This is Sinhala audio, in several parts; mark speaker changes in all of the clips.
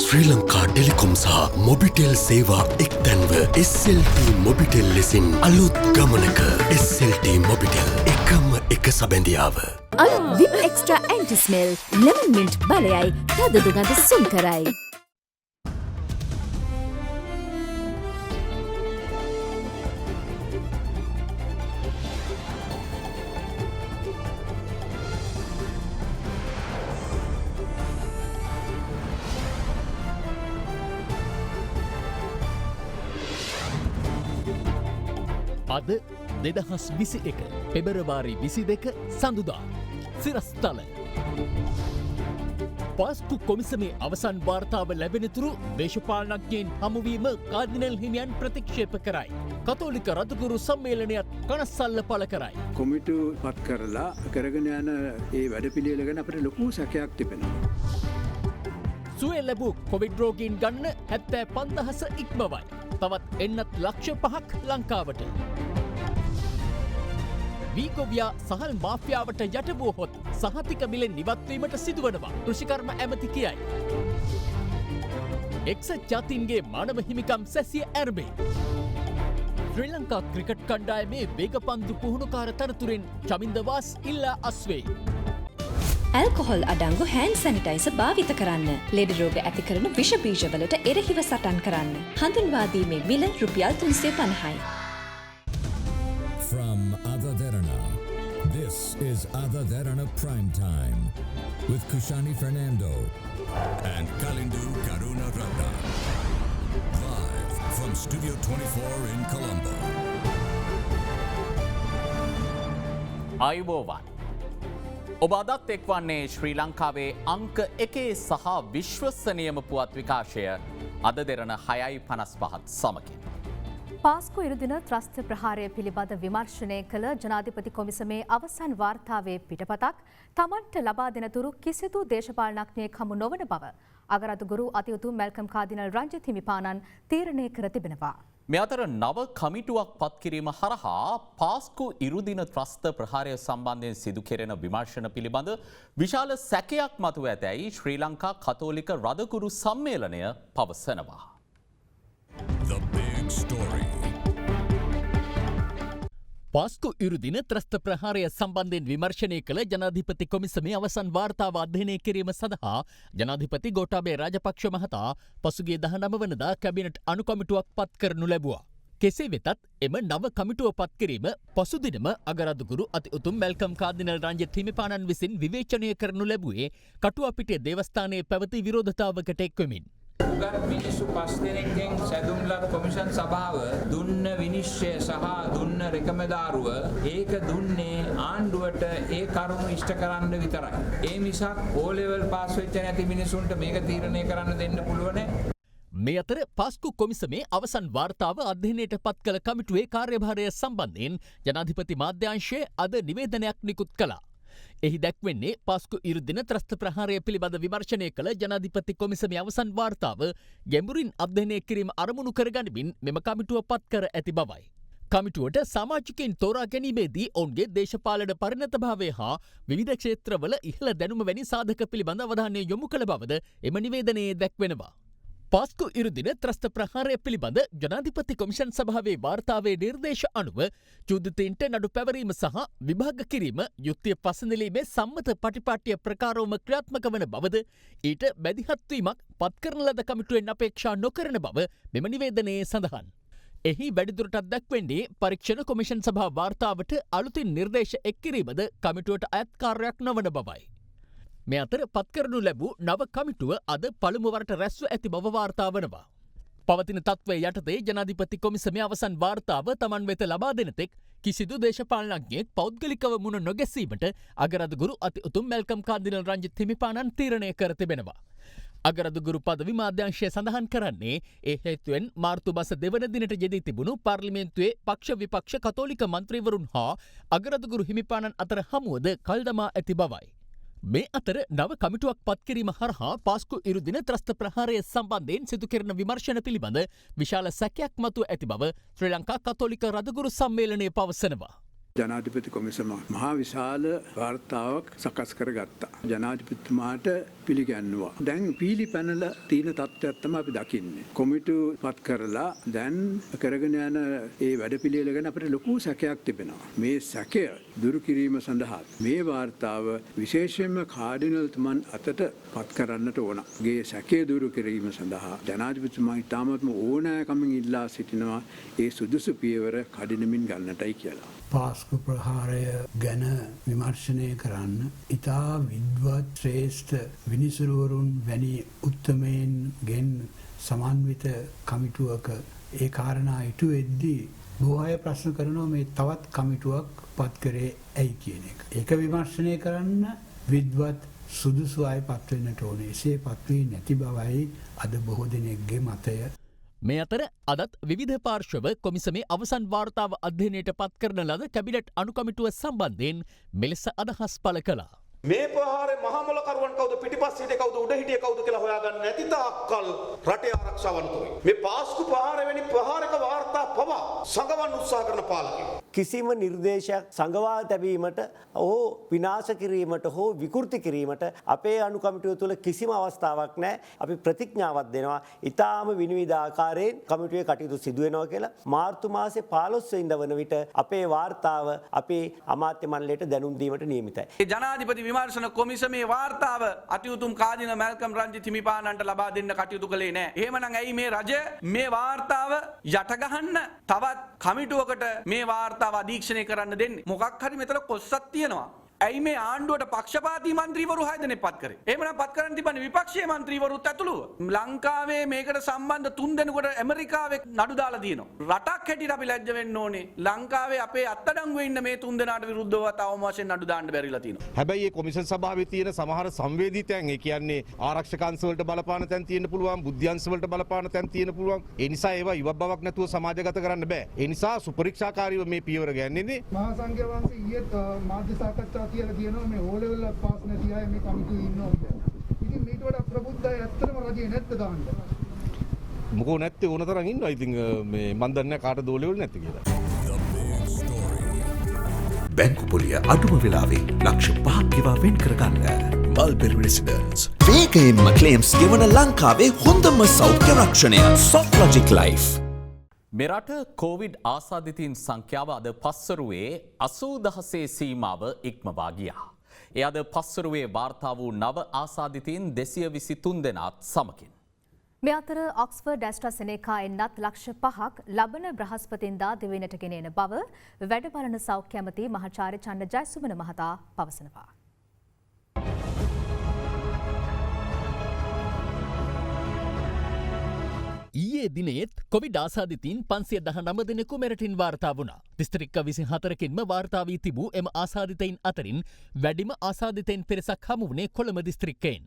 Speaker 1: ශ්‍රී ලංකා ටෙලිකොම් සහ මොබිටෙල් සේවා එක්තැන්ව SLT මොබිටෙල් ලෙසින් අලුත් ගමනක SLT මොබිටෙල් එකම එක සබැඳියාව.
Speaker 2: අලුත් Vim extra anti smell lemon mint බලයයි තද දුගඳ සුන් කරයි.
Speaker 3: අද 2021 පෙබරවාරි 22 සඳුදා සිරස්තල පාස්කු කොමිසමේ අවසන් වාර්තාව ලැබෙනතුරු දේශපාලනඥයින් හමුවීම කාර්දිනල් හිමියන් ප්‍රතික්ෂේප කරයි. කතෝලික රදගුරු සම්මේලනයත් කනස්සල්ල පළ කරයි.
Speaker 4: කොමිටු පත් කරලා කරගෙන යන ඒ වැඩපිළිවෙල ගැන අපිට ලොකු සැකයක් තිබෙනවා.
Speaker 3: සුවය ලැබූ කොවිඩ් රෝගීන් ගන්න 75,000 ඉක්මවයි. තවත් එන්නත් ලක්ෂ 5ක් ලංකාවට. වීගොවියා සහල් මාෆියාවට යටවුවහොත් සහතික මිලෙන් නිවත්වීමට සිදුවනවා කෘෂිකර්ම ඇමති කියයි. එක්සත් ජාතීන්ගේ මානව හිමිකම් සැසිය ඇරඹේ. ශ්‍රී ලංකා ක්‍රිකට් කණ්ඩායමේ වේගපන්දු පුහුණුකාර තනතුරෙන් චමින්දවාස් ඉල්ලා අස්වේ.
Speaker 5: ඇල්කොහොල් අඩංගු හෑන්ඩ් සැනිටයිසර් භාවිත කරන්න. ලෙඩ රෝග ඇති කරන විෂ බීජවලට එරෙහිව සටන් කරන්න. හඳුන්වාදීමේ මිල රුපියල් 350යි.
Speaker 6: From Ada Derana, this is Ada Derana Prime Time with Kushani Fernando and Kalindu Karuna Ratna. Live from Studio 24 in Colombo.
Speaker 7: අයිබෝවන්. ඔබ අදත් එක්වන්නේ ශ්‍රී ලංකාවේ අංක 1 සහ විශ්වසනීයම පුවත් විකාශය අද දෙරන 6:55 සමගින්.
Speaker 8: පාස්කු ඉරුදින ත්‍රස්ත ප්‍රහාරය පිළිබඳ විමර්ශනය කළ ජනාධිපති කොමිසමේ අවසන් වාර්තාවේ පිටපතක් තමන්ට ලබා දෙනතුරු කිසිදු දේශපාලනඥයෙක් හමු නොවන බව අගරදුගුරු අතිඋතුම් මැල්කම් කාදිනල් රංජිත් හිමිපාණන් තීරණය කර තිබෙනවා.
Speaker 7: මේ අතර නව කමිටුවක් පත්කිරීම හරහා පාස්කු ඉරුදින ත්‍රස්ත ප්‍රහාරය සම්බන්ධයෙන් සිදු කෙරෙන විමර්ශන පිළිබඳ විශාල සැකයක් මතුව ඇතැයි ශ්‍රී ලංකා කතෝලික රදකුරු සම්මේලනය පවසනවා.
Speaker 6: The big story.
Speaker 3: පාස්කු ඉරුදින ත්‍රස්ත ප්‍රහාරය සම්බන්ධයෙන් විමර්ශනය කළ ජනාධිපති කොමිසමේ අවසන් වාර්තාව අධ්‍යයනය කිරීම සඳහා ජනාධිපති ගෝඨාභය රාජපක්ෂ මහතා පසුගිය 19 වනදා කැබිනට් අනුකමිටුවක් පත් කරනු ලැබුවා. කෙසේ වෙතත් එම නව කමිටුව පත් කිරීම පසුදිනම අගරදුගුරු අතිඋතුම් මැල්කම් කාදිනල් රංජිත් හිමිපාණන් විසින් විවේචනය කරනු ලැබුවේ කටුවපිටිය දේවස්ථානයේ පැවති විරෝධතාවකට එක්වමින්.
Speaker 9: උගත් මිනිස්සු 5 දෙනෙක්ගෙන් සැදුම්ලත් කොමිෂන් සභාව දුන්න විනිශ්චය සහ දුන්න රෙකමදාරුව ඒක දුන්නේ ආණ්ඩුවට ඒ කරුණු ඉෂ්ට කරන්න විතරයි. ඒ මිසක් O level පාස් වෙච්ච නැති මිනිසුන්ට මේක තීරණය කරන්න දෙන්න පුළුවන් නෑ.
Speaker 3: මේ අතර පාස්කු කොමිසමේ අවසන් වාර්තාව අධ්‍යයනයට පත් කළ කමිටුවේ කාර්යභාරය සම්බන්ධයෙන් ජනාධිපති මාධ්‍යාංශය අද නිවේදනයක් නිකුත් කළා. එහි දැක්වෙන්නේ පාස්කු ඉරුදින ත්‍රස්ත ප්‍රහාරය පිළිබඳ විමර්ශනය කළ ජනාධිපති කොමිසමේ අවසන් වාර්තාව ගැඹුරින් අධ්‍යයනය කිරීම අරමුණු කරගනිමින් මෙම කමිටුව පත් කර ඇති බවයි. කමිටුවට සමාජිකයින් තෝරා ගැනීමේදී ඔවුන්ගේ දේශපාලන පරිණතභාවය හා විවිධ ක්ෂේත්‍රවල ඉහළ දැනුම වැනි සාධක පිළිබඳ අවධානය යොමු කළ බවද එම නිවේදනයේ දැක්වෙනවා. පාස්කු ඉරුදින ත්‍රස්ත ප්‍රහාරය පිළිබඳ ජනාධිපති කොමිෂන් සභාවේ වාර්තාවේ නිර්දේශ අනුව චුද්ධතීන්ට නඩු පැවරීම සහ විභාග කිරීම යුක්තිය පසඳලීමේ සම්මත පටිපාටිය ප්‍රකාරෝම ක්‍රියාත්මක වන බවද ඊට බැදිහත්වීමක් පත්කරන ලද කමිටුවෙන් අපේක්ෂා නොකරන බව මෙම නිවේදනයේ සඳහන්. එහි වැඩිදුරටත් දක්වන්නේ පරීක්ෂණ කොමිෂන් සභා වාර්තාවට අලුතින් නිර්දේශ එක් කිරීමද කමිටුවට අයත් කාර්යයක් නොවන බවයි. මේ අතර පත්කරනු ලැබූ නව කමිටුව අද පළමුවරට රැස්ව ඇති බව වාර්තා වනවා. පවතින තත්ත්වය යටතේ ජනාධිපති කොමිසමේ අවසන් වාර්තාව තමන් වෙත ලබා දෙන තෙක් කිසිදු දේශපාලනඥයෙක් පෞද්ගලිකව මුණ නොගැසීමට අගරදුගුරු අතිඋතුම් මැල්කම් කාදිනල් රංජිත් හිමිපාණන් තීරණය කර තිබෙනවා. අගරදුගුරු පදවි මාධ්‍යංශය සඳහන් කරන්නේ ඒ හේතුවෙන් මාර්තු මාස 2 වන දිනට යෙදී තිබුණු පාර්ලිමේන්තුවේ පක්ෂ විපක්ෂ කතෝලික මන්ත්‍රීවරුන් හා අගරදුගුරු හිමිපාණන් අතර හමුවද කල් දමා ඇති බවයි. මේ අතර නව කමිටුවක් පත්කිරීම හරහා පාස්කු ඉරුදින ත්‍රස්ත ප්‍රහාරය සම්බන්ධයෙන් සිදු කෙරෙන විමර්ශන පිළිබඳ විශාල සැකයක් මතුව ඇති බව ශ්‍රී ලංකා කතෝලික රදගුරු සම්මේලනය පවසනවා.
Speaker 4: ජනාධිපති කොමිසම මහා විශාල වාර්තාවක් සකස් කරගත්තා. ජනාධිපතිතුමාට පිළිගන්නවා. දැන් පීලි පැනල තියෙන තත්ත්වයක් තමයි අපි දකින්නේ. කොමිටු පත් කරලා දැන් කරගෙන යන ඒ වැඩපිළිවෙල ගැන අපිට ලොකු සැකයක් තිබෙනවා. මේ සැකය දුරු කිරීම සඳහා මේ වාර්තාව විශේෂයෙන්ම කාඩිනල්තුමන් අතට පත් කරන්නට ඕන. ගේ සැකය දුරු කිරීම සඳහා ජනාධිපතිතුමා ඉතාමත්ම ඕනෑකමින් ඉල්ලා සිටිනවා ඒ සුදුසු පියවර කඩිනමින් ගන්නටයි කියලා.
Speaker 10: පාස්කු ප්‍රහාරය ගැන විමර්ශනය කරන්න ඉතා විද්වත් ශ්‍රේෂ්ඨ විනිසුරුවරුන් වැනි උත්තමයෙන් ගෙන් සමන්විත කමිටුවක ඒ කාරණා ඉටු වෙද්දී බොහෝ අය ප්‍රශ්න කරනවා මේ තවත් කමිටුවක් පත් කරේ ඇයි කියන එක. ඒක විමර්ශනය කරන්න විද්වත් සුදුසු අය පත් වෙන්නට ඕනේ. එසේ පත් වී නැති බවයි අද බොහෝ දෙනෙක්ගේ මතය.
Speaker 3: මේ අතර අදත් විවිධ පාර්ශව කොමිසමේ අවසන් වාර්තාව අධ්‍යයනයට පත් කරන ලද කැබිනට් අනුකමිටුව සම්බන්ධයෙන් මෙලෙස අදහස් පළ කළා.
Speaker 11: මේ ප්‍රහාරේ මහමොලකරුවන් කවුද පිටිපස්ස හිටියේ කවුද උඩ හිටියේ කවුද කියලා හොයාගන්න නැති තාක්කල් රටේ ආරක්ෂාව අනුතුරුයි. මේ පාස්කු ප්‍රහාරය වැනි ප්‍රහාරක වාර්තා පවා සංගවන්න උත්සාහ කරන පාලකයෝ
Speaker 12: කිසිම නිර්දේශයක් සංගවා තැබීමට හෝ විනාශ කිරීමට හෝ විකෘති කිරීමට අපේ අනුකමිටුව තුළ කිසිම අවස්ථාවක් නැහැ. අපි ප්‍රතිඥාවක් දෙනවා. ඊටාම විනිවිද ආකාරයෙන් කමිටුවේ කටයුතු සිදු වෙනවා කියලා. මාර්තු මාසේ 15 වෙනිදා වන විට අපේ වාර්තාව අපේ අමාත්‍ය මණ්ඩලයට දැනුම් දීමට නියමිතයි.
Speaker 11: ජනාධිපති විමර්ශන කොමිසමේ වාර්තාව අතිඋතුම් කාදින මැල්කම් රංජිත් හිමිපාණන්ට ලබා දෙන්න කටයුතු කළේ නැහැ. එහෙමනම් ඇයි මේ රජ මේ වාර්තාව යට ගහන්න තවත් කමිටුවකට මේ වාර්තාව අධීක්ෂණය කරන්න දෙන්නේ? මොකක් හරි මෙතන කොස්සක් තියෙනවා. ඇයි මේ ආණ්ඩුවට පක්ෂපාතී මන්ත්‍රීවරු 6 දෙනෙක් පත් කරේ? එහෙමනම් පත් කරන්න තිබන්නේ විපක්ෂීය මන්ත්‍රීවරුත් ඇතුළුව. ලංකාවේ මේකට සම්බන්ධ 3 දෙනෙකුට ඇමරිකාවේ නඩු දාලා තියෙනවා. රටක් හැටියට අපි ලැජ්ජ වෙන්න ඕනේ. ලංකාවේ අපේ අත්අඩංගුවේ ඉන්න මේ 3 දෙනාට විරුද්ධව තවම වශයෙන් නඩු දාන්න බැරිලා තියෙනවා.
Speaker 13: හැබැයි මේ කොමිෂන් සභාවේ තියෙන සමහර සංවේදී තැන් ඒ කියන්නේ ආරක්ෂක අංශ වලට බලපාන තැන් තියෙන්න පුළුවන්, බුද්ධි අංශ වලට බලපාන තැන් තියෙන්න පුළුවන්. ඒ නිසා ඒවා ඉවත් බවක් නැතුව සමාජගත කරන්න බෑ. ඒ නිසා සුපරීක්ෂාකාරීව මේ පියවර ගන්නේ
Speaker 14: මහා සංඝයා වහන්සේ ඊයේ මාධ්‍ය සාකච්ඡා කියලා කියනවා මේ ඕ ලෙවල් එක පාස් නැති අය මේ කමිටුවේ ඉන්නවා කියලා. ඉතින් මේට වඩා ප්‍රබුද්ධ අය ඇත්තටම රජේ නැත්ද දාන්න.
Speaker 13: මොකෝ නැත්තේ ඕන තරම් ඉන්නවා. ඉතින් මේ මන් දන්නේ කාටද ඕ ලෙවල් නැත්තේ කියලා.
Speaker 1: බැංකු පොලිය අඩුම වෙලාවේ ලක්ෂ 5ක් ගෙවා වෙන් කරගන්න. Mulberry residence. වේගයෙන්ම ක්ලේම්ස් ගෙවන ලංකාවේ හොඳම සෞඛ්‍ය රක්ෂණය සොෆ්ලොජික් ලයිෆ්.
Speaker 7: මෙරට කෝවිඩ් ආසාදිතයින් සංඛ්‍යාව අද පස්වරුවේ 80,000 සීමාව ඉක්මවා ගියා. ඒ අද පස්වරුවේ වාර්තා වූ නව ආසාදිතයින් 223 දෙනාත් සමගින්.
Speaker 8: මේ අතර ඔක්ස්ෆර්ඩ් ඇස්ට්‍රාසෙනෙකා එන්නත් ලක්ෂ 5ක් ලබන බ්‍රහස්පතින්දා දිවයිනට ගෙන එන බව වැඩ බලන සෞඛ්‍ය ඇමති මහාචාර්ය චන්න ජයසුමන මහතා පවසනවා.
Speaker 3: ඊයේ දිනේත් කොවිඩ් ආසාදිතයින් 519 දෙනෙකු මෙරටින් වාර්තා වුණා. දිස්ත්‍රික්ක 24කින්ම වාර්තා වී තිබූ එම ආසාදිතයින් අතරින් වැඩිම ආසාදිතයින් පිරිසක් හමු වුණේ කොළඹ දිස්ත්‍රික්කයෙන්.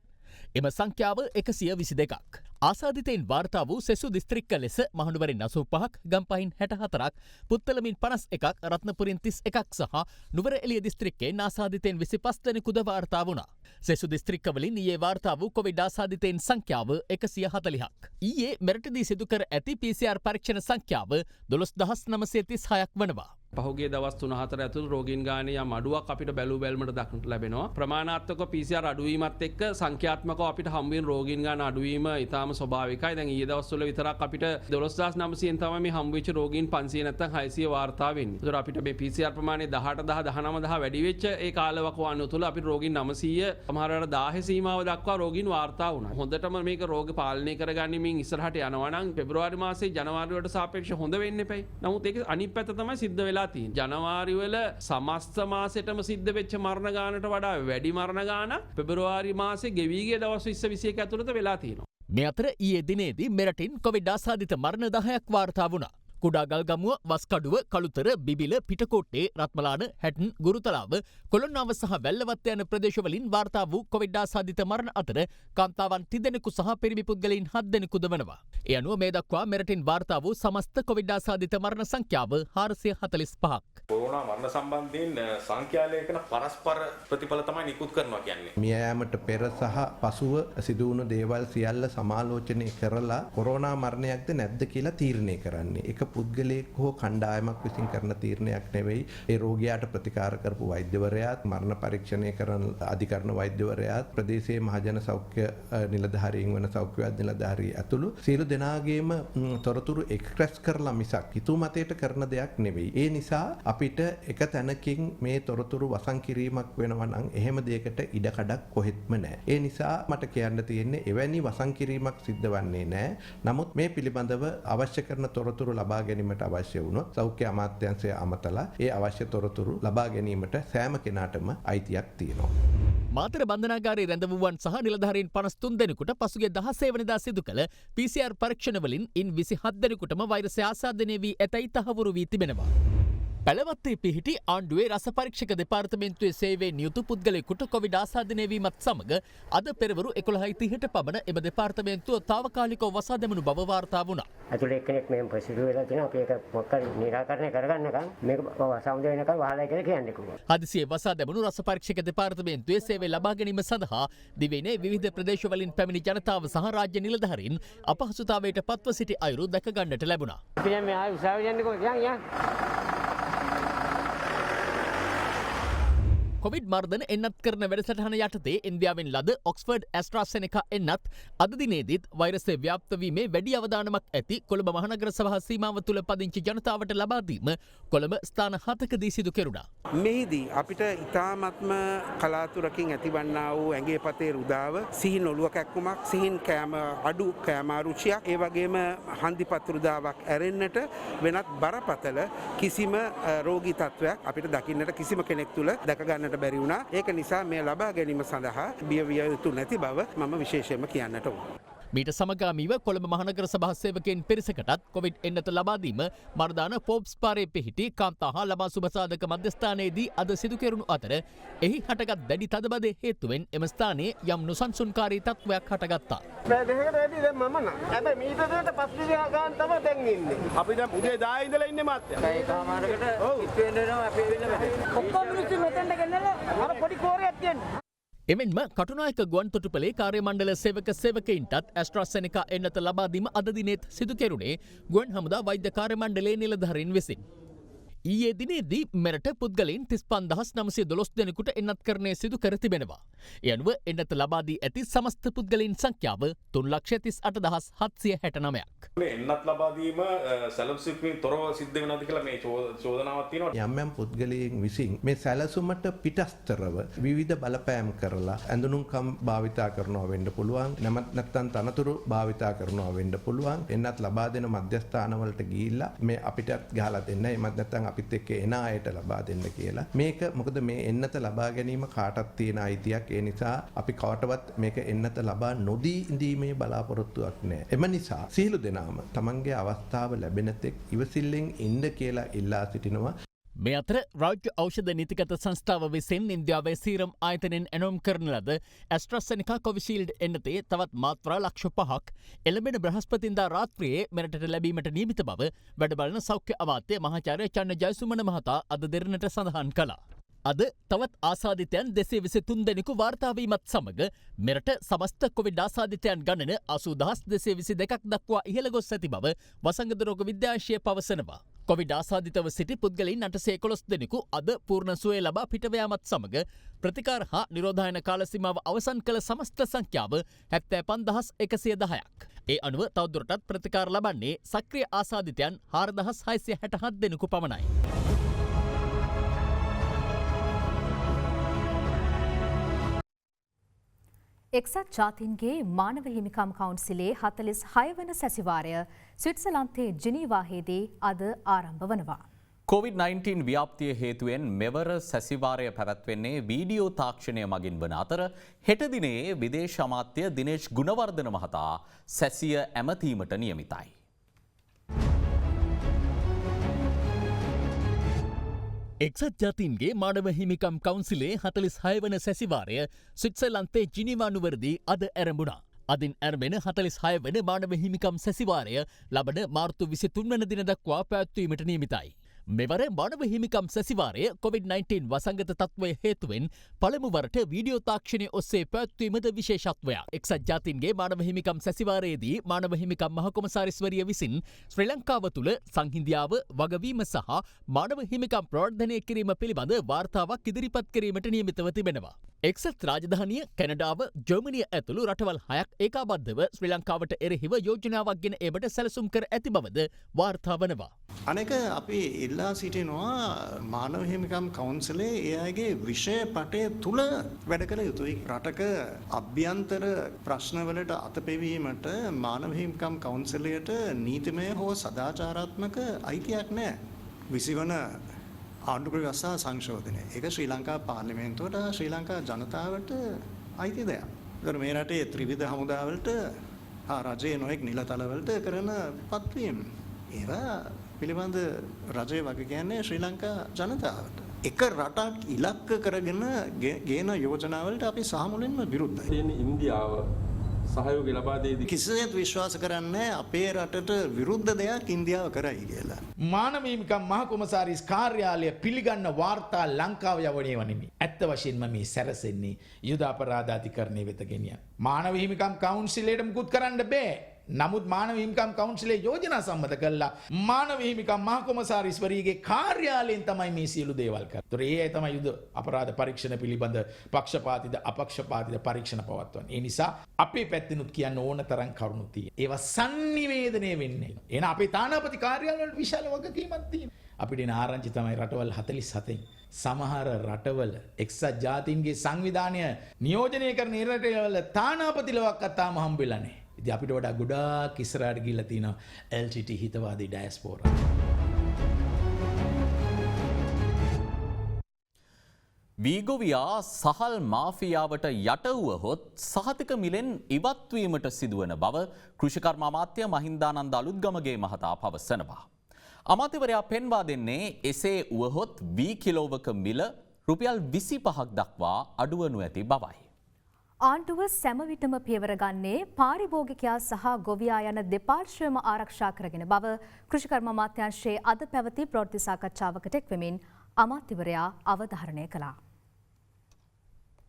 Speaker 3: එම සංඛ්‍යාව 122ක්. ආසාදිතයින් වාර්තා වූ සෙසු දිස්ත්‍රික්ක ලෙස මහනුවරින් 85ක්, ගම්පහින් 64ක්, පුත්තලමින් 51ක්, රත්නපුරින් 31ක් සහ නුවර එළිය දිස්ත්‍රික්කයෙන් ආසාදිතයින් 25 දෙනෙකුද වාර්තා වුණා. සෙසු දිස්ත්‍රික්කවලින් ඊයේ වාර්තා වූ කොවිඩ් ආසාදිතයින් සංඛ්‍යාව 140ක්. ඊයේ මෙරටදී සිදු කර ඇති PCR පරීක්ෂණ සංඛ්‍යාව 12936ක් වනවා.
Speaker 15: පහුගිය දවස් 3-4 ඇතුළත රෝගීන් ගානේ යම් අඩුවක් අපිට බැලූ බැලමට දක්නට ලැබෙනවා. ප්‍රමාණාත්මක PCR අඩුවීමත් එක්ක සංඛ්‍යාත්මකව අපිට හම්බ වෙන රෝගීන් ගාන අඩුවීම ඉතාම ස්වභාවිකයි. දැන් ඊයේ දවස්වල විතරක් අපිට 12900න් තමයි මේ හම්බ වෙච්ච රෝගීන් 500 නැත්නම් 600 වාර්තා වෙන්නේ. ඒතර අපිට මේ PCR ප්‍රමාණය 18,000 19,000 වැඩි වෙච්ච ඒ කාලවකවානුව තුළ අපිට රෝගීන් 900 සමහරවිට 1000 සීමාව දක්වා රෝගීන් වාර්තා වුණා. හොඳටම මේක රෝග පාලනය කරගනිමින් ඉස්සරහට යනවා නම් පෙබරවාරි මාසේ ජනවාරි වලට සාපේක්ෂව හොඳ වෙන්න එපයි. නමුත් ඒක අනිත් පැත්ත තමයි සිද්ධ වෙලා තියෙන්නේ. ජනවාරි වල සමස්ත මාසෙටම සිද්ධ වෙච්ච මරණ ගානට වඩා වැඩි මරණ ගාන පෙබරවාරි මාසේ ගෙවී ගිය දවස් 20-21 ඇතුළත වෙලා තියෙනවා.
Speaker 3: මේ අතර ඊයේ දිනේදී මෙරටින් කොවිඩ් ආසාදිත මරණ 10ක් වාර්තා වුණා. කුඩා ගල්ගමුව, වස්කඩුව, කළුතර, බිබිල, පිටකොට්ටේ, රත්මලාන, හැටන්, ගුරුතලාව, කොළොන්නාව සහ වැල්ලවත්ත යන ප්‍රදේශවලින් වාර්තා වූ කොවිඩ් ආසාදිත මරණ අතර කාන්තාවන් 30 දෙනෙකු සහ පිරිමි පුද්ගලයන් 7 දෙනෙකුද වනවා. ඒ අනුව මේ දක්වා මෙරටින් වාර්තා වූ සමස්ත කොවිඩ් ආසාදිත මරණ සංඛ්‍යාව 445ක්.
Speaker 16: කොරෝනා මරණ සම්බන්ධයෙන් සංඛ්‍යාලයකන පරස්පර ප්‍රතිඵල තමයි නිකුත් කරනවා කියන්නේ.
Speaker 17: මියෑමට පෙර සහ පසුව සිදු වුණු දේවල් සියල්ල සමාලෝචනය කරලා කොරෝනා මරණයක්ද නැද්ද කියලා තීරණය කරන්නේ. එක පුද්ගලයෙක් හෝ කණ්ඩායමක් විසින් කරන තීරණයක් නෙවෙයි. ඒ රෝගියාට ප්‍රතිකාර කරපු වෛද්‍යවරයාත් මරණ පරීක්ෂණය කරන අධිකරණ වෛද්‍යවරයාත් ප්‍රදේශයේ මහජන සෞඛ්‍ය නිලධාරීන් වන සෞඛ්‍ය නිලධාරී ඇතුළු සියලු දෙනාගේම තොරතුරු එක්ස්ප්‍රෙස් කරලා මිසක් හිතුමතයට කරන දෙයක් නෙවෙයි. ඒ නිසා අපිට එක තැනකින් මේ තොරතුරු වසන් කිරීමක් වෙනවා නම් එහෙම දෙයකට ඉඩකඩක් කොහෙත්ම නැහැ. ඒ නිසා මට කියන්න තියෙන්නේ එවැනි වසන් කිරීමක් සිද්ධ වන්නේ නැහැ. නමුත් මේ පිළිබඳව අවශ්‍ය කරන තොරතුරු ලබා ගැනීමට අවශ්‍ය වුණොත් සෞඛ්‍ය අමාත්‍යාංශය අමතලා ඒ අවශ්‍ය තොරතුරු ලබා ගැනීමට සෑම කෙනාටම අයිතියක් තියෙනවා.
Speaker 3: මාතර බන්ධනාගාරයේ රැඳවුවන් සහ නිලධාරීන් 53 දෙනෙකුට පසුගිය 16 වෙනිදා සිදු කළ PCR පරීක්ෂණවලින් ඉන් 27 දෙනෙකුටම වෛරසය ආසාදනය වී ඇතැයි තහවුරු වී තිබෙනවා. පැළවත්තේ පිහිටි ආණ්ඩුවේ රස පරීක්ෂක දෙපාර්තමේන්තුවේ සේවයේ නියුතු පුද්ගලයෙකුට කොවිඩ් ආසාදනය වීමත් සමග අද පෙරවරු 11:30ට පමණ එම දෙපාර්තමේන්තුව තාවකාලිකව වසා දැමුණු බව වාර්තා වුණා.
Speaker 18: ඇතුළේ එක්කෙනෙක් මෙහෙම ප්‍රසිද්ධ වෙලා තියෙනවා. අපි ඒක මොකක් හරි නිරාකරණය කරගන්නකම් මේක සමුද වෙනකම් වහලා කියලා කියන්නේ කිව්වා.
Speaker 3: හදිසියේ වසා දැමුණු රස පරීක්ෂක දෙපාර්තමේන්තුවේ සේවය ලබා ගැනීම සඳහා දිවයිනේ විවිධ ප්‍රදේශවලින් පැමිණි ජනතාව සහ රාජ්‍ය නිලධාරීන් අපහසුතාවයට පත්ව සිටි අයුරු දැක ගන්නට ලැබුණා.
Speaker 18: අපි දැන් මේ ආයෙ උසාවියට යන්නේ කොහොමද? යන්
Speaker 3: කොවිඩ් මර්ධන එන්නත් කරන වැඩසටහන යටතේ ඉන්දියාවෙන් ලද ඔක්ස්ෆර්ඩ් ඇස්ට්‍රාසෙනෙකා එන්නත් අද දිනේදීත් වෛරසය ව්‍යාප්ත වීමේ වැඩි අවදානමක් ඇති කොළඹ මහනගර සභා සීමාව තුළ පදිංචි ජනතාවට ලබා දීම කොළඹ ස්ථාන 7කදී සිදු කෙරුණා.
Speaker 19: මෙහිදී අපිට ඉතාමත්ම කලාතුරකින් ඇතිවන්නා වූ ඇඟේ පතේ රුදාව, සිහින් ඔළුව කැක්කුමක්, සිහින් කෑම අඩු කෑම අරුචියක්, ඒ වගේම හන්දිපත් රුදාවක් ඇරෙන්නට වෙනත් බරපතල කිසිම රෝගී තත්වයක් අපිට දකින්නට කිසිම කෙනෙක් තුළ දැක ගන්න බැරි වුණා. ඒක නිසා මේ ලබා ගැනීම සඳහා බිය විය යුතු නැති බව මම විශේෂයෙන්ම කියන්නට ඕන.
Speaker 3: මීට සමගාමීව කොළඹ මහනගර සභා සේවකයන් පිරිසකටත් කොවිඩ් එන්නත ලබා දීම මර්දාන පොප්ස් පාරේ පිහිටි කාන්තා හා ළමා සුබසාධක මධ්‍යස්ථානයේදී අද සිදු කෙරුණු අතර එහි හටගත් දැඩි තදබදය හේතුවෙන් එම ස්ථානයේ යම් නොසන්සුන්කාරී තත්ත්වයක් හටගත්තා.
Speaker 20: දෙකට වැඩි දැන් මම නම් හැබැයි මීට දෙකට පස්සේ ගාන තමයි දැන් ඉන්නේ. අපි දැන් උදේ 10 ඉඳලා ඉන්නේ මාත්‍යා. ඒකමාරකට ඉත් වෙන්න වෙනවා අපි වෙන්න බෑ. ඔක්කොම මිනිස්සු මෙතෙන්ට ගෙන්නලා අර පොඩි කෝරයක් තියන්නේ.
Speaker 3: එමෙන්ම කටුනායක ගුවන් තොටුපළේ කාර්ය මණ්ඩල සේවකයින්ටත් ඇස්ට්‍රාසෙනෙකා එන්නත ලබා දීම අද දිනෙත් සිදු කෙරුණේ ගුවන් හමුදා වෛද්‍ය කාර්ය මණ්ඩලයේ නිලධාරීන් විසින්. ඊයේ දිනේදී මෙරට පුද්ගලයන් 35912 දෙනෙකුට එන්නත් කරණය සිදු කර තිබෙනවා. ඒ අනුව එන්නත ලබා දී ඇති සමස්ත පුද්ගලයන් සංඛ්‍යාව 3,38,769ක්.
Speaker 16: මේ එන්නත් ලබා දීම සැලසුමකින් තොරව සිද්ධ වෙනවද කියලා මේ චෝදනාවක් තියෙනවා.
Speaker 17: යම් යම් පුද්ගලයන් විසින් මේ සැලසුමට පිටස්තරව විවිධ බලපෑම් කරලා ඇඳුනුම්කම් භාවිතා කරනවා වෙන්න පුළුවන්. නැත්නම් තනතුරු භාවිතා කරනවා වෙන්න පුළුවන්. එන්නත් ලබා දෙන මධ්‍යස්ථානවලට ගිහිල්ලා මේ අපිට ගහලා දෙන්න. එමත් නැත්නම් අපිත් එක්ක එන අයට ලබා දෙන්න කියලා. මේක මොකද මේ එන්නත ලබා ගැනීම කාටත් තියෙන අයිතියක්. ඒ නිසා අපි කවටවත් මේක එන්නත ලබා නොදී ඉඳීමේ බලාපොරොත්තුවක් නැහැ. එම නිසා සියලු දෙනාම තමන්ගේ අවස්ථාව ලැබෙන තෙක් ඉවසිල්ලෙන් ඉන්න කියලා ඉල්ලා සිටිනවා.
Speaker 3: මේ අතර රාජ්‍ය ඖෂධ නීතිගත සංස්ථාව විසින් ඉන්දියාවේ සීරම් ආයතනයෙන් එනොම් කරන ලද ඇස්ට්‍රාසෙනිකා කොවිෂීල්ඩ් එන්නතේ තවත් මාත්‍රා ලක්ෂ 5ක් එළඹෙන බ්‍රහස්පතින්දා රාත්‍රියේ මෙරටට ලැබීමට නියමිත බව වැඩබලන සෞඛ්‍ය අමාත්‍ය මහාචාර්ය චන්න ජයසුමන මහතා අද දෙරණට සඳහන් කළා. අද තවත් ආසාදිතයන් 223 දෙනෙකු වාර්තා වීමත් සමග මෙරට සමස්ත කොවිඩ් ආසාදිතයන් ගණන 80222ක් දක්වා ඉහළ ගොස් ඇති බව වසංගත රෝග විද්‍යාංශය පවසනවා. කොවිඩ් ආසාදිතව සිටි පුද්ගලයන් 811 දෙනෙකු අද පූර්ණ සුවය ලබා පිටව යාමත් සමග ප්‍රතිකාර හා නිරෝධායන කාල සීමාව අවසන් කළ සමස්ත සංඛ්‍යාව 75110ක්. ඒ අනුව තවදුරටත් ප්‍රතිකාර ලබන්නේ සක්‍රිය ආසාදිතයන් 4667 දෙනෙකු පමණයි.
Speaker 8: එක්සත් ජාතීන්ගේ මානව හිමිකම් කවුන්සිලේ 46 වන සැසිවාරය ස්විට්සර්ලන්තයේ ජිනීවාහිදී අද ආරම්භ වනවා.
Speaker 7: COVID-19 ව්‍යාප්තිය හේතුවෙන් මෙවර සැසිවාරය පැවැත්වෙන්නේ වීඩියෝ තාක්ෂණය මගින් වන අතර හෙට දිනේ විදේශ අමාත්‍ය දිනේෂ් ගුණවර්ධන මහතා සැසිය ඇමතීමට නියමිතයි.
Speaker 3: එක්සත් ජාතීන්ගේ මානව හිමිකම් කවුන්සිලේ 46 වන සැසිවාරය ස්විට්සර්ලන්තයේ ජිනීවා නුවරදී අද ඇරඹුණා. අදින් ඇරඹෙන 46 වන මානව හිමිකම් සැසිවාරය ලබන මාර්තු 23 වන දින දක්වා පැවැත්වීමට නියමිතයි. මෙවර මානව හිමිකම් සැසිවාරය COVID-19 වසංගත තත්ත්වය හේතුවෙන් පළමුවරට වීඩියෝ තාක්ෂණය ඔස්සේ පැවැත්වීමද විශේෂත්වයක්. එක්සත් ජාතීන්ගේ මානව හිමිකම් සැසිවාරයේදී මානව හිමිකම් මහකොමසාරිස්වරිය විසින් ශ්‍රී ලංකාව තුළ සංහිඳියාව වගවීම සහ මානව හිමිකම් ප්‍රවර්ධනය කිරීම පිළිබඳ වාර්තාවක් ඉදිරිපත් කිරීමට නියමිතව තිබෙනවා. එක්සත් රාජධානිය කැනඩාව ජර්මනිය ඇතුළු රටවල් 6ක් ඒකාබද්ධව ශ්‍රී ලංකාවට එරෙහිව යෝජනාවක් ගෙන ඒබට සැලසුම් කර ඇති බවද වාර්තා වනවා.
Speaker 21: අනෙක අපි ඉල්ලා සිටිනවා මානව හිමිකම් කවුන්සිලේ ඒ අයගේ විෂය පටය තුල වැඩ කළ යුතුයි. රටක අභ්‍යන්තර ප්‍රශ්නවලට අතපෙවීමට මානව හිමිකම් කවුන්සිලයට නීතිමය හෝ සදාචාරාත්මක අයිතියක් නැහැ. 20 වන ආණ්ඩුක්‍රම ව්‍යවස්ථා සංශෝධනය. ඒක ශ්‍රී ලංකා පාර්ලිමේන්තුවට ශ්‍රී ලංකා ජනතාවට අයිති දෙයක්. ඒතර මේ රටේ ත්‍රිවිධ හමුදාවලට රජයේ නොයෙක් නිලතලවලට කරන පත්වීම් ඒවා පිළිබඳ රජය වගේ කියන්නේ ශ්‍රී ලංකා ජනතාවට. එක රටක් ඉලක්ක කරගෙන ගේන යෝජනාවලට අපි සාමුලින්ම විරුද්ධයි.
Speaker 22: ඉන්දියාව සහයෝගය ලබා දෙයි.
Speaker 21: කිසිසේත් විශ්වාස කරන්නේ අපේ රටට විරුද්ධ දෙයක් ඉන්දියාව කරයි කියලා.
Speaker 23: මානව හිමිකම් මහ කොමසාරිස් කාර්යාලය පිළිගන්න වාර්තා ලංකාව යවණේව නෙමෙයි. ඇත්ත වශයෙන්ම මේ සැරසෙන්නේ යුද අපරාධ අධිකරණය වෙත ගෙනියන. මානව හිමිකම් කවුන්සිලයට මුකුත් කරන්න බෑ. නමුත් මානව හිමිකම් කවුන්සිලේ යෝජනා සම්මත කළා මානව හිමිකම් මහ කොමසාරිස්වරියගේ කාර්යාලයෙන් තමයි මේ සියලු දේවල් කරන්නේ. ඒතර ඒ තමයි යුද අපරාධ පරීක්ෂණ පිළිබඳ පක්ෂපාතීද අපක්ෂපාතීද පරීක්ෂණ පවත්වන්නේ. ඒ නිසා අපේ පැත්තෙනුත් කියන්න ඕන තරම් කරුණු තියෙනවා. ඒවා sannivedanaya වෙන්නේ. එහෙනම් අපේ තානාපති කාර්යාලවල විශාල වගකීමක් තියෙනවා. අපිට එන ආරංචි තමයි රටවල් 47න් සමහර රටවල එක්සත් ජාතීන්ගේ සංවිධානය නියෝජනය කරන රටවල තානාපතිලවක් අතාම හම්බෙලා නැහැ. ඉතින් අපිට වඩා ගොඩාක් ඉස්සරහට ගිහිල්ලා තියෙනවා LTT හිතවාදී ඩයස්පෝරා.
Speaker 7: වීගොවියා සහල් මාෆියාවට යට වුවහොත් සහතික මිලෙන් ඉවත්වීමට සිදුවන බව කෘෂිකර්ම අමාත්‍ය මහින්දානන්ද අලුත්ගමගේ මහතා පවසනවා. අමාත්‍යවරයා පෙන්වා දෙන්නේ එසේ වුවහොත් වී කිලෝවක මිල රුපියල් 25ක් දක්වා අඩුවනු ඇති බවයි.
Speaker 8: ආණ්ඩුව සැම විටම පියවර ගන්නේ පාරිභෝගිකයා සහ ගොවියා යන දෙපාර්ශ්වයම ආරක්ෂා කරගෙන බව කෘෂිකර්ම අමාත්‍යාංශයේ අද පැවති ප්‍රවෘත්ති සාකච්ඡාවකට එක්වෙමින් අමාත්‍යවරයා අවධාරණය කළා.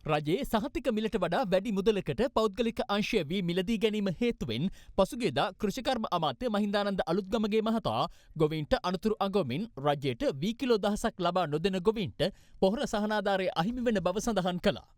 Speaker 3: රජයේ සහතික මිලට වඩා වැඩි මුදලකට පෞද්ගලික අංශය වී මිලදී ගැනීම හේතුවෙන් පසුගියදා කෘෂිකර්ම අමාත්‍ය මහින්දානන්ද අලුත්ගමගේ මහතා ගොවීන්ට අනතුරු අඟවමින් රජයට වී කිලෝ දහසක් ලබා නොදෙන ගොවීන්ට පොහොර සහනාධාරය අහිමි වෙන බව සඳහන් කළා.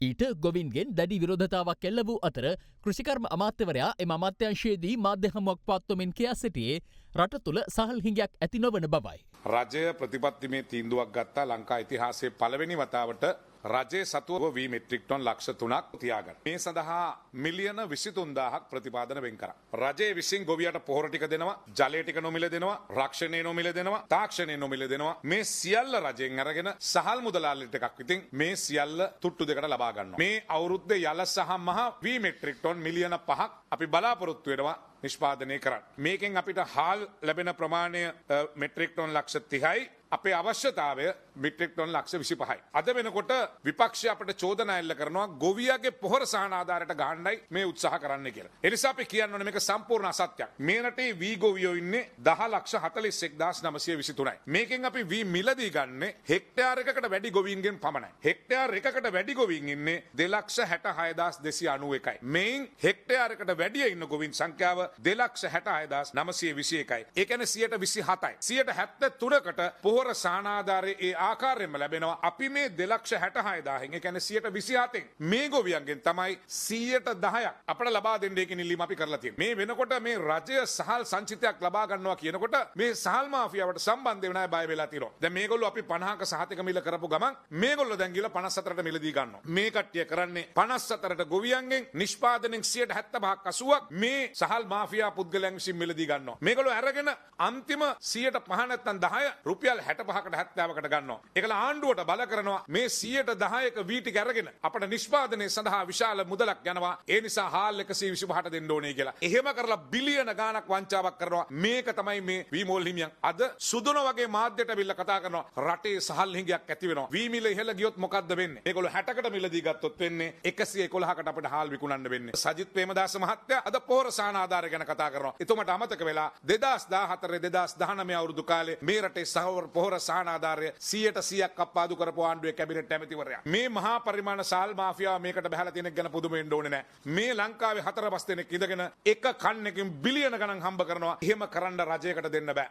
Speaker 3: ඊට ගොවින්ගෙන් දැඩි විරෝධතාවක් එල්ල වූ අතර කෘෂිකර්ම අමාත්‍යවරයා එම අමාත්‍යංශයේදී මාධ්‍ය හමුවක් පවත්වමින් කියා සිටියේ රට තුළ සහල් හිඟයක් ඇති නොවන බවයි.
Speaker 24: රජය ප්‍රතිපත්තිමේ තීන්දුවක් ගත්තා ලංකා ඉතිහාසයේ පළවෙනි වතාවට රජයේ සතුව වී මෙට්‍රික් ටොන් ලක්ෂ 3ක් තියාගන්න. මේ සඳහා මිලියන 23000ක් ප්‍රතිපාදන වෙන් කරා. රජයේ විසින් ගොවියට පොහොර ටික දෙනවා, ජලය ටික නොමිල දෙනවා, රක්ෂණය නොමිල දෙනවා, තාක්ෂණය නොමිල දෙනවා. මේ සියල්ල රජයෙන් අරගෙන සහල් මුදලාලිට එකක් විතින් මේ සියල්ල තුට්ටු දෙකට ලබා ගන්නවා. මේ අවුරුද්දේ යල සහ මහ වී මෙට්‍රික් ටොන් මිලියන 5ක් අපි බලාපොරොත්තු වෙනවා නිෂ්පාදනය කරන්න. මේකෙන් අපිට හාල් ලැබෙන ප්‍රමාණය මෙට්‍රික් ටොන් ලක්ෂ 30යි. අපේ අවශ්‍යතාවය මෙට්‍රික් ටොන් ලක්ෂ 25යි. අද වෙනකොට විපක්ෂය අපිට චෝදනා එල්ල කරනවා ගොවියාගේ පොහොර සහන ආධාරයට ගහන්නයි මේ උත්සාහ කරන්න කියලා. ඒ නිසා අපි කියන්න ඕනේ මේක සම්පූර්ණ අසත්‍යයක්. මේ රටේ වී ගොවියෝ ඉන්නේ 10,41,923යි. මේකෙන් අපි වී මිලදී ගන්නේ හෙක්ටයාර් එකකට වැඩි ගොවීන්ගෙන් පමණයි. හෙක්ටයාර් එකකට වැඩි ගොවීන් ඉන්නේ 2,66,991යි. මේන් හෙක්ටයාර් එකට වැඩි ඉන්න ගොවීන් සංඛ්‍යාව 2,66,921යි. ඒ කියන්නේ 127යි. 173කට පොහොර සානාධාරයේ ඒ ආකාරයෙන්ම ලැබෙනවා. අපි මේ 2,66,000න් ඒ කියන්නේ 127න් මේ ගොවියන්ගෙන් තමයි 110ක් අපට ලබා දෙන්න කියන ඉල්ලීම අපි කරලා තියෙනවා. මේ වෙනකොට මේ රජය සහල් සංචිතයක් ලබා ගන්නවා කියනකොට මේ සහල් මාෆියාවට සම්බන්ධ වෙන අය බය වෙලා තියෙනවා. දැන් මේගොල්ලෝ අපි 50ක සහතික මිල කරපු ගමන් මේගොල්ලෝ දැන් ගිහලා 54ට මිලදී ගන්නවා. මේ කට්ටිය කරන්නේ 54ට ගොවියන්ගෙන් නිෂ්පාදනයෙන් 75ක් 80ක් මේ සහල් මාෆියා පුද්ගලයන් විසින් මිලදී ගන්නවා. මේගොල්ලෝ අරගෙන අන්තිම 105 නැත්නම් 10 රුපියල් 65කට 70කට ගන්නවා. ඒකලා ආණ්ඩුවට බල කරනවා මේ 110ක වී ටික අරගෙන අපට නිෂ්පාදනය සඳහා විශාල මුදලක් යනවා. ඒ නිසා හාල් 125ට දෙන්න ඕනේ කියලා. එහෙම කරලා බිලියන ගාණක් වංචාවක් කරනවා. මේක තමයි මේ වී මෝල් හිමියන් අද සුදුන වගේ මාධ්‍යට බිල්ල කතා කරනවා. රටේ සහල් හිඟයක් ඇති වෙනවා. වී මිල ඉහළ ගියොත් මොකද්ද වෙන්නේ? ඒගොල්ලෝ 60කට මිලදී ගත්තොත් වෙන්නේ 111කට අපිට හාල් විකුණන්න වෙන්නේ. සජිත් ප්‍රේමදාස මහත්තයා අද පොහොර සානාධාර ආධාරය ගැන කතා කරනවා. එතුමට අමතක වෙලා 2014 2019 අවුරුදු කාලේ මේ රටේ සහවර පොහොර සහන ආධාරය 100% කප්පාදු කරපු ආණ්ඩුවේ කැබිනට් ඇමතිවරයා. මේ මහා පරිමාණ සාල් මාෆියාව මේකට බහැලා තියෙන එක ගැන පුදුම වෙන්න ඕනේ නැහැ. මේ ලංකාවේ 4-5 දෙනෙක් ඉඳගෙන එක කන්නකින් බිලියන ගණන් හම්බ කරනවා. එහෙම කරන්න රජයකට දෙන්න බෑ.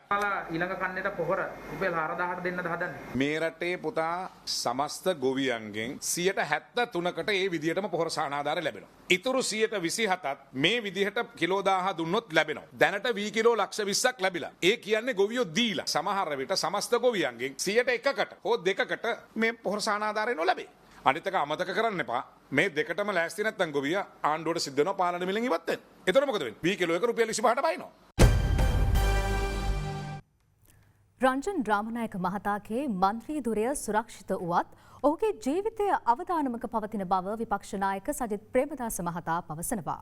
Speaker 2: ඊළඟ කන්නේට පොහොර රුපියල් 4000ට දෙන්නද හදන්නේ.
Speaker 24: මේ රටේ පුතා සමස්ත ගොවියන්ගෙන් 73%කට ඒ විදිහටම පොහොර සහන ආධාරය ලැබෙනවා. ඉතුරු 27%ත් මේ විදිහට කිලෝ 1000 දුන්නොත් ලැබෙනවා. දැනට වී කිලෝ ලක්ෂ 20ක් ලැබිලා. ඒ කියන්නේ ගොවියෝ දීලා. සමහර විට සමස්ත ගොවියන්ගෙන් 1%කට හෝ 2%කට මේ පොහොර සහන ආධාරය නොලැබේ. අනිත් එක අමතක කරන්න එපා. මේ දෙකටම ලෑස්ති නැත්නම් ගොවියා ආණ්ඩුවට සිද්ධ වෙනවා පාලන මිලෙන් ඉවත් වෙන්න. එතකොට මොකද වෙන්නේ? වී කිලෝ එක රුපියල් 25ට බයිනවා.
Speaker 8: රංජන් රාමනායක මහතාගේ මන්ත්‍රී ධුරය සුරක්ෂිත වුවත් ඔහුගේ ජීවිතය අවදානමක පවතින බව විපක්ෂ නායක සජිත් ප්‍රේමදාස මහතා පවසනවා.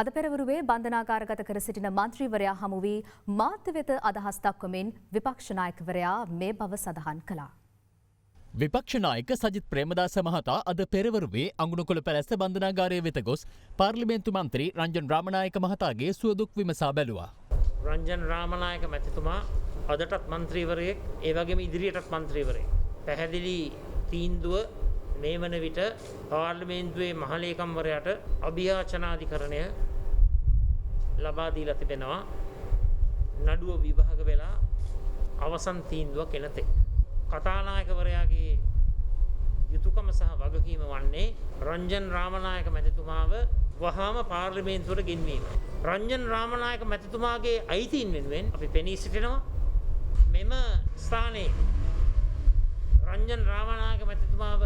Speaker 8: අද පෙරවරුවේ බන්ධනාගාරගත කර සිටින මන්ත්‍රීවරයා හමු වී මාධ්‍ය වෙත අදහස් දක්වමින් විපක්ෂ නායකවරයා මේ බව සඳහන් කළා.
Speaker 3: විපක්ෂ නායක සජිත් ප්‍රේමදාස මහතා අද පෙරවරුවේ අඟුණුකොළ පැලැස්ස බන්ධනාගාරය වෙත ගොස් පාර්ලිමේන්තු මන්ත්‍රී රංජන් රාමනායක මහතාගේ සුවදුක් විමසා බැලුවා.
Speaker 5: රංජන් රාමනායක මැතිතුමා අදටත් මන්ත්‍රීවරයෙක් ඒ වගේම ඉදිරියටත් මන්ත්‍රීවරයෙක්. පැහැදිලි තීන්දුව මේ වන විට පාර්ලිමේන්තුවේ මහලේකම්වරයාට අභියාචනාධිකරණය ලබා දීලා තිබෙනවා. නඩුව විභාග වෙලා අවසන් තීන්දුවක් එනතෙක්. කතානායකවරයාගේ යුතුයකම සහ වගකීම වන්නේ රංජන් රාමනායක මැතිතුමාව වහාම පාර්ලිමේන්තුවට ගෙන්වීම. රංජන් රාමනායක මැතිතුමාගේ අයිතීන් වෙනුවෙන් අපි පෙනී සිටිනවා. මෙම ස්ථානයේ රංජන් රාමනායක මැතිතුමාව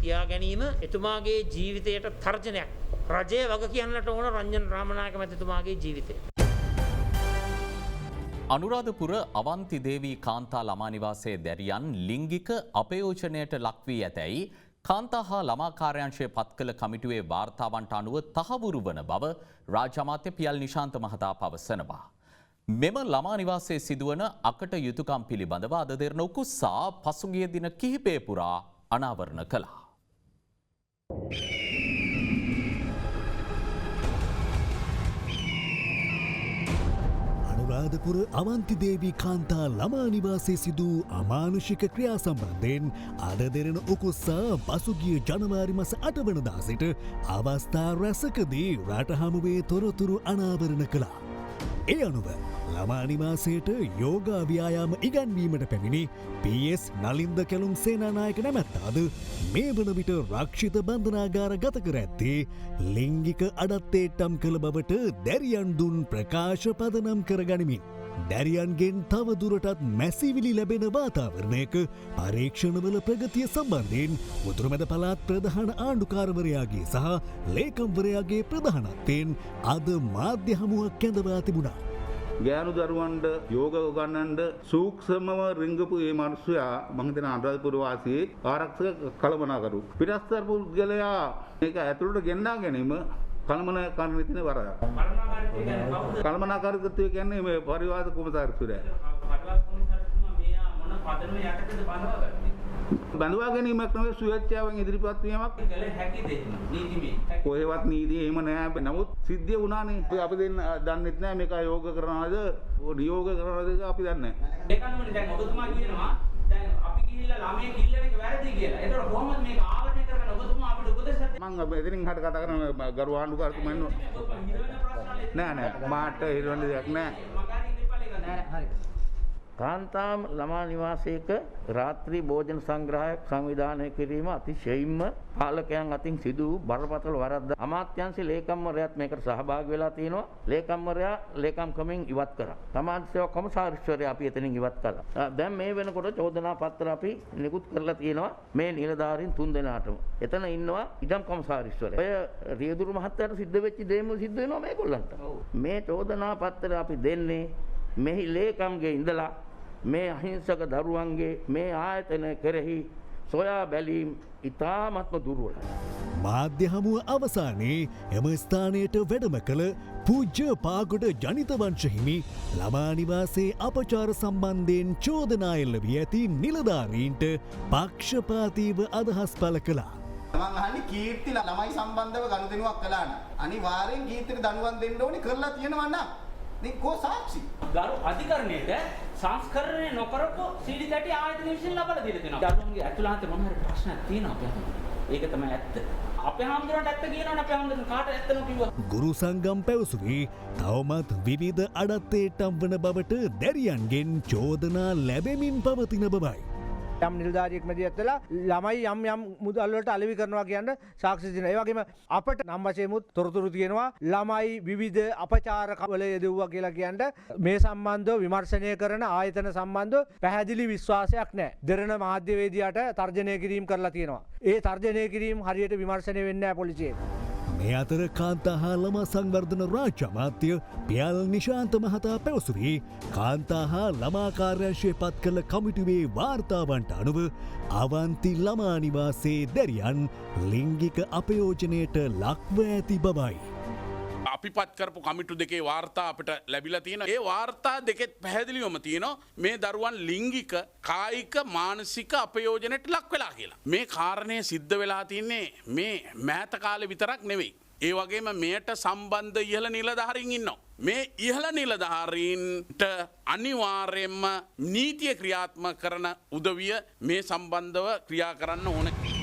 Speaker 5: තියා ගැනීම එතුමාගේ ජීවිතයට තර්ජනයක්. රජය වග කියන්නට ඕන රංජන් රාමනායක මැතිතුමාගේ ජීවිතය.
Speaker 7: අනුරාධපුර අවන්ති දේවී කාන්තා ළමා නිවාසයේ දැරියන් ලිංගික අපයෝජනයට ලක්වී ඇතැයි කාන්තා හා ළමා කාර්යාංශය පත් කළ කමිටුවේ වාර්තාවන්ට අනුව තහවුරු වන බව රාජ්‍ය අමාත්‍ය පියල් නිශාන්ත මහතා පවසනවා. මෙම ළමා නිවාසයේ සිදුවන අකට යුතුකම් පිළිබඳව අද දෙරණ උකුස්සා පසුගිය දින කිහිපය පුරා අනාවරණ කළා.
Speaker 6: අනුරාධපුර අවන්ති දේවී කාන්තා ළමා නිවාසයේ සිදු අමානුෂික ක්‍රියා සම්බන්ධයෙන් අද දෙරණ උකුස්සා පසුගිය ජනවාරි මස 8 වනදා සිට අවස්ථා රැසකදී රට හමුවේ තොරතුරු අනාවරණ කළා. ඒ අනුව ළමා නිවාසයට යෝගා ව්‍යායාම ඉගැන්වීමට පැමිණි PS නලින්ද කැලුම් සේනානායක නැමැත්තාද මේ වන විට රක්ෂිත බන්ධනාගාර ගත කර ඇත්තේ ලිංගික අඩත්තේට්ටම් කළ බවට දැරියන් දුන් ප්‍රකාශ පදනම් කරගනිමින්. දැරියන්ගෙන් තව දුරටත් මැසිවිලි ලැබෙන වාතාවරණයක පරීක්ෂණවල ප්‍රගතිය සම්බන්ධයෙන් උතුරුමැද පළාත් ප්‍රධාන ආණ්ඩුකාරවරයාගේ සහ ලේකම්වරයාගේ ප්‍රධානත්වයෙන් අද මාධ්‍ය හමුවක් කැඳවා තිබුණා.
Speaker 9: ගෑනු දරුවන්ට යෝග උගන්වන්න සූක්ෂමව රිංගපු මේ මිනිස්සයා මම හිතන අනුරාධපුර වාසී ආරක්ෂක කළමනාකරු පිටස්තර පුද්ගලයා මේක ඇතුළට ගෙන්නා ගැනීම කළමනාකරණයේ තියෙන වරදක්. කළමනාකරුත්වය කියන්නේ මේ පරිවාද කොමසාරිස්වරයා. බඳවා ගැනීමක් නෙවෙයි සුවේච්ඡාවෙන් ඉදිරිපත් වීමක්. කොහෙවත් නීතිය එහෙම නැහැ. නමුත් සිද්ධිය වුණානේ. අපි දන්නෙත් නැහැ මේක යෝග කරනවද නියෝග කරනවද අපි දන්නේ නැහැ. ඒකනෝනේ දැන් ඔබතුමා කියනවා දැන් අපි ගිහිල්ලා ළමයේ කිල්ලන එක වැරදි කියලා. ඒතකොට කොහොමද මේක ආවරණය කරගෙන ඔබතුමා අපිට උපදෙස් දෙන්නේ? මම එතනින් හට කතා කරන ගරු ආණ්ඩුකාරතුමා ඉන්නවා. නෑ මාට හිරවන්න දෙයක් නෑ.
Speaker 5: හරි. කාන්තාම් ළමා නිවාසයක රාත්‍රී භෝජන සංග්‍රහයක් සංවිධානය කිරීම අතිශයින්ම පාලකයන් අතින් සිදු වූ බරපතල වරද්ද. අමාත්‍යාංශ ලේකම්වරයාත් මේකට සහභාගී වෙලා තියෙනවා. ලේකම්වරයා ලේකම්කමින් ඉවත් කරා. සමාජ සේවා කොමසාරිස්වරයා අපි එතනින් ඉවත් කළා. දැන් මේ වෙනකොට චෝදනා පත්‍ර අපි නිකුත් කරලා තියෙනවා මේ නිලධාරීන් 3 දෙනාටම. එතන ඉන්නවා ඉඩම් කොමසාරිස්වරයා. ඔය රියදුරු මහත්තයාට සිද්ධ වෙච්ච දේම සිද්ධ වෙනවා මේගොල්ලන්ට. මේ චෝදනා පත්‍ර අපි දෙන්නේ මෙහි ලේකම්ගේ ඉඳලා මේ අහිංසක දරුවන්ගේ මේ ආයතන කෙරෙහි සොයා බැලීම් ඉතාමත්ම දුර්වලයි.
Speaker 6: මාධ්‍ය හමුව අවසානයේ එම ස්ථානයට වැඩම කළ පූජ්‍ය පාගොඩ ජනිතවංශ හිමි ළමා නිවාසයේ අපචාර සම්බන්ධයෙන් චෝදනා එල්ල වී ඇති නිලධාරීන්ට පක්ෂපාතීව අදහස් පළ කළා.
Speaker 20: මම අහන්නේ කීර්ති ළමයි සම්බන්ධව ගනුදෙනුවක් කළා නම් අනිවාර්යෙන් කීර්තිට දඬුවම් දෙන්න ඕනේ කරලා තියෙනවා නම් මේ කෝ සාක්ෂි
Speaker 4: ගරු අධිකරණයේද සංස්කරණය නොකරපු සීඩි කැටි ආයතන විසින් ලබා දීලා තියෙනවා. දරුවන්ගේ ඇතුළාන්ත මොන හරි ප්‍රශ්නයක් තියෙනවා අපේ හැමෝටම. ඒක තමයි ඇත්ත. අපේ හැමෝටම ඇත්ත කියනවනේ අපේ හැමෝටම කාට ඇත්ත නොකියුවා.
Speaker 6: ගුරු සංගම් පැවසුවේ තවමත් විවිධ අඩත්තේටම් වන බවට දැරියන්ගෙන් චෝදනා ලැබෙමින් පවතින බවයි.
Speaker 10: යම් නිලධාරියෙක් මැදිහත් වෙලා ළමයි යම් මුදල් වලට අලෙවි කරනවා කියන සාක්ෂි තියෙනවා. ඒ වගේම අපට නම් වශයෙන්මුත් තොරතුරු තියෙනවා ළමයි විවිධ අපචාර වල යෙදුවා කියලා කියන්න මේ සම්බන්ධව විමර්ශනය කරන ආයතන සම්බන්ධව පැහැදිලි විශ්වාසයක් නැහැ. දෙරණ මාධ්‍යවේදියාට තර්ජනය කිරීම කරලා තියෙනවා. ඒ තර්ජනය කිරීම හරියට විමර්ශනය වෙන්නේ නැහැ පොලිසියෙන්.
Speaker 6: මේ අතර කාන්තා හා ළමා සංවර්ධන රාජ්‍ය අමාත්‍ය පියල් නිශාන්ත මහතා පැවසුවේ කාන්තා හා ළමා කාර්යාංශය පත් කළ කමිටුවේ වාර්තාවන්ට අනුව අවන්ති ළමා නිවාසේ දැරියන් ලිංගික අපයෝජනයට ලක්ව ඇති බවයි.
Speaker 11: අපි පත් කරපු කමිටු දෙකේ වාර්තා අපිට ලැබිලා තියෙනවා. ඒ වාර්තා දෙකෙත් පැහැදිලිවම තියෙනවා මේ දරුවන් ලිංගික කායික මානසික අපයෝජනයට ලක් වෙලා කියලා. මේ කාරණය සිද්ධ වෙලා තින්නේ මේ මෑත කාලේ විතරක් නෙවෙයි. ඒ වගේම මෙයට සම්බන්ධ ඉහළ නිලධාරීන් ඉන්නවා. මේ ඉහළ නිලධාරීන්ට අනිවාර්යයෙන්ම නීතිය ක්‍රියාත්මක කරන උදවිය මේ සම්බන්ධව ක්‍රියා කරන්න ඕනේ.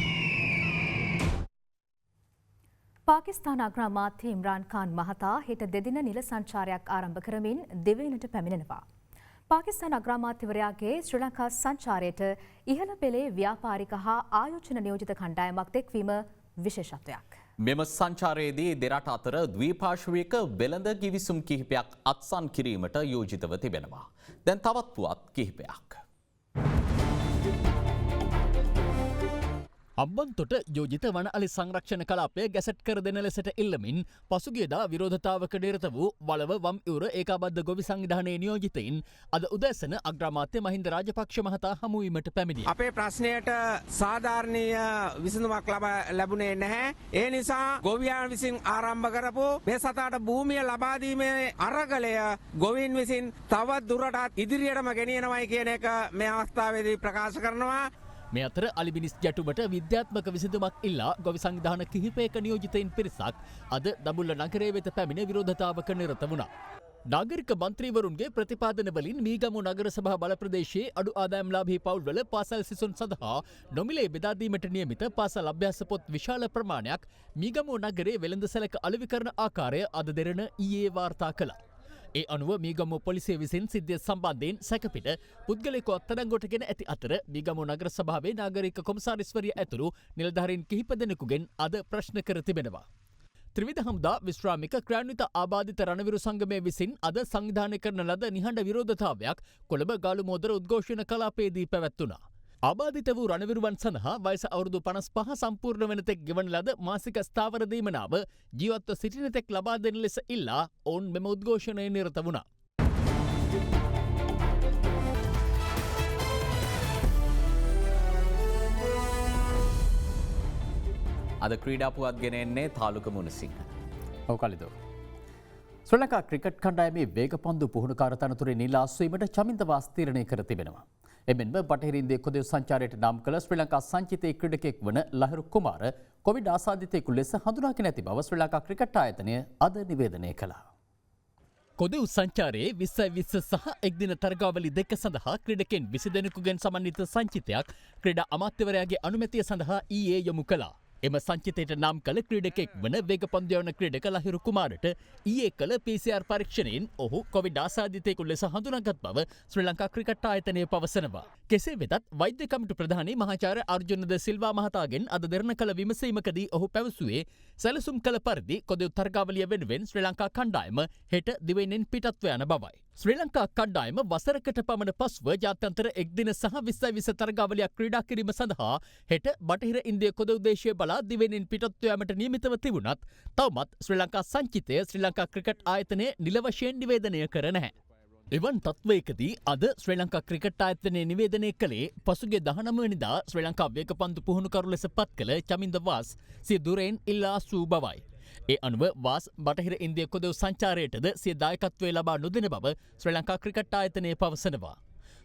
Speaker 8: පාකිස්තාන අග්‍රාමාත්‍ය ඉම්රාන් ඛාන් මහතා හෙට දෙදින නිල සංචාරයක් ආරම්භ කරමින් දිවයිනට පැමිණෙනවා. පාකිස්තාන අග්‍රාමාත්‍යවරයාගේ ශ්‍රී ලංකා සංචාරයට ඉහළ පෙළේ ව්‍යාපාරික හා ආයෝජන නියෝජිත කණ්ඩායමක් එක්වීම විශේෂත්වයක්.
Speaker 7: මෙම සංචාරයේදී දෙරට අතර ද්වීපාර්ශ්වික වෙළඳ කිවිසුම් කිහිපයක් අත්සන් කිරීමට යෝජිතව තිබෙනවා. දැන් තවත් පුවත් කිහිපයක්. අම්බන්තොට යෝජිත වන අලි සංරක්ෂණ කලාපය ගැසට් කර දෙන ලෙසට ඉල්ලමින් පසුගියදා විරෝධතාවක නිරත වූ වලව වම් යුර ඒකාබද්ධ ගොවි සංවිධානයේ නියෝජිතයින් අද උදැසන අග්‍රාමාත්‍ය මහින්ද රාජපක්ෂ මහතා හමුවීමට පැමිණියා.
Speaker 12: අපේ ප්‍රශ්නයට සාධාරණීය විසඳුමක් ලැබුණේ නැහැ. ඒ නිසා ගොවියන් විසින් ආරම්භ කරපු මේ සතාට භූමිය ලබා දීමේ අරගලය ගොවීන් විසින් තවත් දුරටත් ඉදිරියටම ගෙනියනවායි කියන එක මේ අවස්ථාවේදී ප්‍රකාශ කරනවා.
Speaker 3: මේ අතර අලිබිනිස් ගැටුමට විද්‍යාත්මක විසඳුමක් ඉල්ලා ගොවි සංවිධාන කිහිපයක නියෝජිතයින් පිරිසක් අද දඹුල්ල නගරය වෙත පැමිණ විරෝධතාවක නිරත වුණා. නාගරික මන්ත්‍රීවරුන්ගේ ප්‍රතිපාදන වලින් මීගමු නගර සභා බල ප්‍රදේශයේ අඩු ආදායම්ලාභී පවුල්වල පාසල් සිසුන් සඳහා නොමිලේ බෙදා දීමට නියමිත පාසල් අභ්‍යාස පොත් විශාල ප්‍රමාණයක් මීගමු නගරයේ වෙළඳසැලක අලෙවි කරන ආකාරය අද දෙරණ ඊයේ වාර්තා කළා. ඒ අනුව මීගමු පොලිසිය විසින් සිද්ධිය සම්බන්ධයෙන් සැකපිට පුද්ගලයෙකු අත්අඩංගුවට ගෙන ඇති අතර මීගමු නගර සභාවේ නාගරික කොමසාරිස්වරිය ඇතුළු නිලධාරීන් කිහිප දෙනෙකුගෙන් අද ප්‍රශ්න කර තිබෙනවා. ත්‍රිවිධ හමුදා විශ්‍රාමික ක්‍රියාන්විත ආබාධිත රණවිරු සංගමය විසින් අද සංවිධානය කරන ලද නිහඬ විරෝධතාවයක් කොළඹ ගාලුමෝදර උද්ඝෝෂණ කලාපයේදී පැවැත්වුණා. ආබාධිත වූ රණවිරුවන් සඳහා වයස අවුරුදු 55 සම්පූර්ණ වන තෙක් ගෙවන ලද මාසික ස්ථාවර දීමනාව ජීවත්ව සිටින තෙක් ලබා දෙන ලෙස ඉල්ලා ඔවුන් මෙම උද්ඝෝෂණයේ නිරත වුණා.
Speaker 7: අද ක්‍රීඩා පුවත් ගෙන එන්නේ තාලුක මුණසිංහ.
Speaker 3: ඔව් කලිදෝ. ශ්‍රී ලංකා ක්‍රිකට් කණ්ඩායමේ වේගපන්දු පුහුණුකාර තනතුරේ නිල අස්වීමට චමින්ද වාස් තීරණය කර තිබෙනවා. එමෙන්ම බටහිර ඉන්දිය කොදෙව් සංචාරයට නම් කළ ශ්‍රී ලංකා සංචිතයේ ක්‍රීඩකයෙක් වන ලහිරු කුමාර කොවිඩ් ආසාදිතයෙකු ලෙස හඳුනාගෙන ඇති බව ශ්‍රී ලංකා ක්‍රිකට් ආයතනය අද නිවේදනය කළා. කොදෙව් සංචාරයේ 2020 සහ එක්දින තරගාවලි දෙක සඳහා ක්‍රීඩකයන් 20 දෙනෙකුගෙන් සමන්විත සංචිතයක් ක්‍රීඩා අමාත්‍යවරයාගේ අනුමැතිය සඳහා ඊයේ යොමු කළා. එම සංචිතයට නම් කළ ක්‍රීඩකෙක් වන වේගපන්දු යවන ක්‍රීඩක ලහිරු කුමාරට ඊයේ කළ PCR පරීක්ෂණයෙන් ඔහු කොවිඩ් ආසාදිතයෙකු ලෙස හඳුනාගත් බව ශ්‍රී ලංකා ක්‍රිකට් ආයතනය පවසනවා. කෙසේ වෙතත් වෛද්‍ය කමිටු ප්‍රධානී මහාචාර්ය අර්ජුන ද සිල්වා මහතාගෙන් අද දෙරණ කළ විමසීමකදී ඔහු පැවසුවේ සැලසුම් කළ පරිදි කොදෙව් තරගාවලිය වෙනුවෙන් ශ්‍රී ලංකා කණ්ඩායම හෙට දිවයිනෙන් පිටත්ව යන බවයි. ශ්‍රී ලංකා කණ්ඩායම වසරකට පමණ පසුව ජාත්‍යන්තර එක්දින සහ 2020 තරගාවලියක් ක්‍රීඩා කිරීම සඳහා හෙට බටහිර ඉන්දිය කොදෙව් දේශය බලා දිවයිනෙන් පිටත්ව යාමට නියමිතව තිබුණත් තවමත් ශ්‍රී ලංකා සංචිතය ශ්‍රී ලංකා ක්‍රිකට් ආයතනය නිල වශයෙන් නිවේදනය කර නැහැ. එවන් තත්වයකදී අද ශ්‍රී ලංකා ක්‍රිකට් ආයතනය නිවේදනය කළේ පසුගිය 19 වෙනිදා ශ්‍රී ලංකා වේගපන්දු පුහුණුකරු ලෙස පත් කළ චමින්ද වාස් සිය දුරෙන් ඉල්ලා සූ බවයි. ඒ අනුව වාස් බටහිර ඉන්දිය කොදෙව් සංචාරයටද සිය දායකත්වය ලබා නොදෙන බව ශ්‍රී ලංකා ක්‍රිකට් ආයතනය පවසනවා.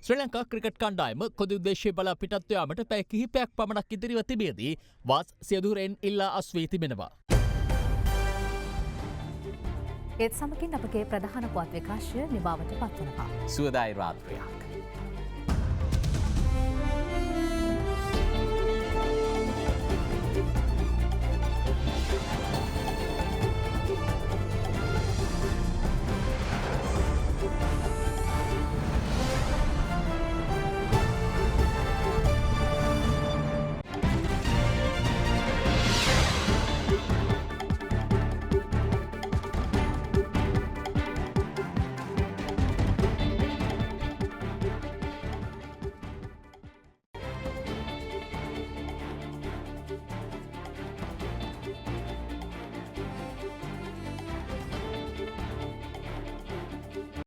Speaker 3: ශ්‍රී ලංකා ක්‍රිකට් කණ්ඩායම කොදි උදේශයේ බලා පිටත් යාමට පැය කිහිපයක් පමණක් ඉදිරිව තිබියදී වාස් සියදුරෙන් ඉල්ලා අස්වී තිබෙනවා.
Speaker 8: ඒත් සමගින් අපගේ ප්‍රධාන පුවත් විකාශය නිමාවට පත්වනවා.
Speaker 7: සුවදායි රාත්‍රියක්.